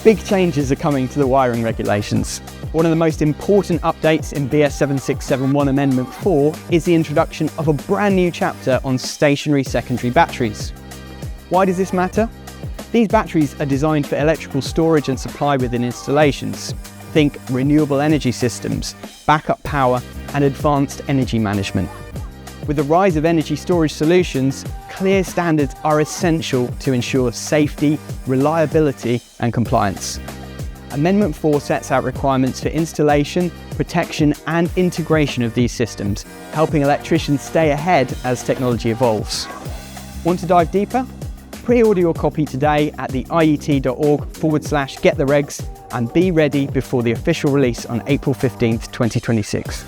Big changes are coming to the wiring regulations. One of the most important updates in BS7671 Amendment 4 is the introduction of a brand new chapter on stationary secondary batteries. Why does this matter? These batteries are designed for electrical storage and supply within installations. Think renewable energy systems, backup power, and advanced energy management. With the rise of energy storage solutions, clear standards are essential to ensure safety, reliability, and compliance. Amendment 4 sets out requirements for installation, protection, and integration of these systems, helping electricians stay ahead as technology evolves. Want to dive deeper? Pre-order your copy today at the iet.org/gettheregs and be ready before the official release on April 15th, 2026.